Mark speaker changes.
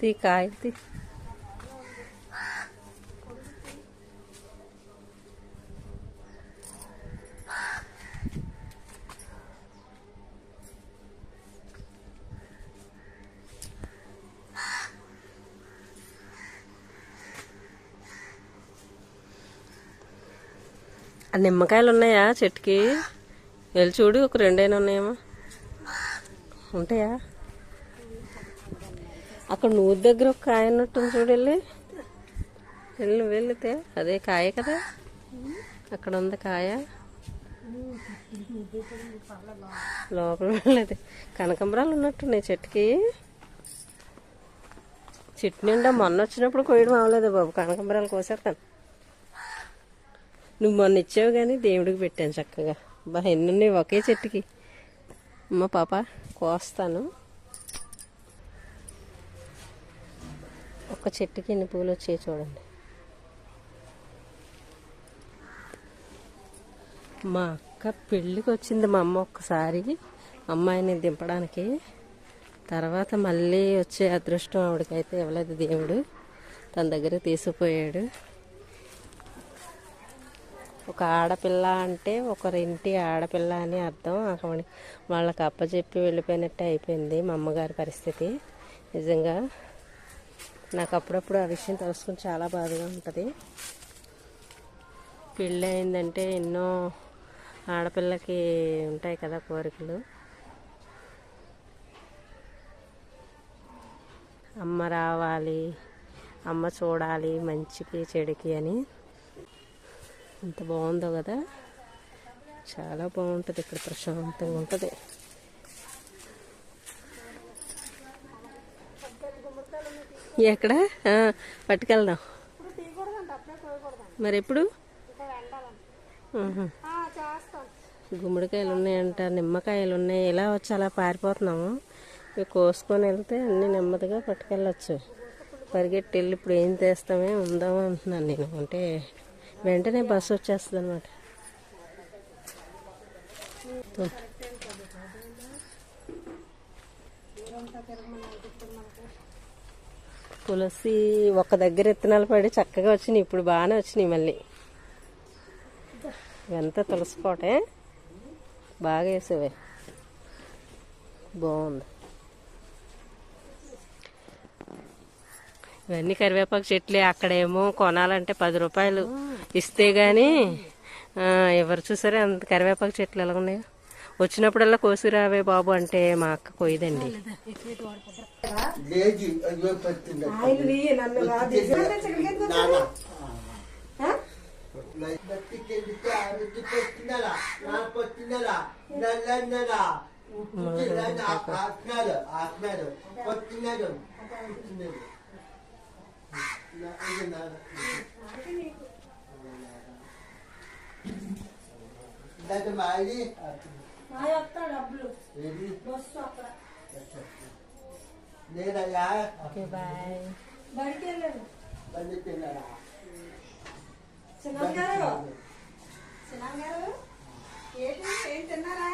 Speaker 1: తీ కాయ తీ. నిమ్మకాయలు ఉన్నాయా చెట్టుకి? వెళ్ళి చూడు, ఒక రెండైనా ఉన్నాయేమో. ఉంటాయా? అక్కడ నూరు దగ్గర ఒక కాయ ఉన్నట్టుంది చూడు. వెళ్ళి వెళ్తే అదే కాయ కదా, అక్కడ ఉంది కాయ. లోపల వెళ్ళలేదు. కనకంబరాలు ఉన్నట్టున్నాయి చెట్టుకి. చెట్టు నిండా మొన్న వచ్చినప్పుడు కోయడం అవ్వలేదు బాబు. కనకంబరాలు కోసేస్తాను. నువ్వు మొన్న ఇచ్చావు కానీ దేవుడికి పెట్టాను చక్కగా. ఎన్ని ఉన్నాయి ఒకే చెట్టుకి. అమ్మ పాప కోస్తాను. ఒక చెట్టుకి ఎన్ని పూలు వచ్చాయి చూడండి. మా అక్క పెళ్ళికి వచ్చింది మా అమ్మ ఒక్కసారి అమ్మాయిని దింపడానికి. తర్వాత మళ్ళీ వచ్చే అదృష్టం ఆవిడకైతే ఇవ్వలేదు దేవుడు. తన దగ్గర తీసుకుపోయాడు. ఒక ఆడపిల్ల అంటే ఒకరింటి ఆడపిల్ల అని అర్థం. వాళ్ళకి అప్పచెప్పి వెళ్ళిపోయినట్టే అయిపోయింది మా అమ్మగారి పరిస్థితి. నిజంగా నాకు అప్పుడప్పుడు ఆ విషయం తెలుసుకుని చాలా బాధగా ఉంటుంది. పెళ్ళి అయిందంటే ఎన్నో ఆడపిల్లకి ఉంటాయి కదా కోరికలు. అమ్మ రావాలి, అమ్మ చూడాలి మంచికి చెడుకి అని. ఎంత బాగుందో కదా, చాలా బాగుంటుంది ఇక్కడ, ప్రశాంతంగా ఉంటుంది. ఎక్కడ పట్టుకెళ్దాం మరి ఎప్పుడు? గుమ్మడికాయలు ఉన్నాయంట, నిమ్మకాయలు ఉన్నాయి. ఇలా వచ్చి అలా పారిపోతున్నాము. ఇవి కోసుకొని వెళ్తే అన్నీ నెమ్మదిగా పట్టుకెళ్ళచ్చు. పరిగెట్టి వెళ్ళి ఇప్పుడు ఏం చేస్తామే ఉందామో అంటున్నాను నేను. అంటే వెంటనే బస్సు వచ్చేస్తుంది అనమాట. తులసి ఒక దగ్గర విత్తనాలు పడి చక్కగా వచ్చినాయి. ఇప్పుడు బాగానే వచ్చినాయి మళ్ళీ. ఇవంతా తులసి కోటే బాగా వేసేవే, బాగుంది. ఇవన్నీ కరివేపాకు చెట్లే. అక్కడేమో కొనాలంటే 10 రూపాయలు ఇస్తే గాని ఎవరు చూసారే అంత కరివేపాకు చెట్లు ఎలా ఉన్నాయో. వచ్చినప్పుడల్లా కోసిరావే బాబు అంటే మా అక్క కొయ్యదండి.
Speaker 2: ఏం తిన్నారా?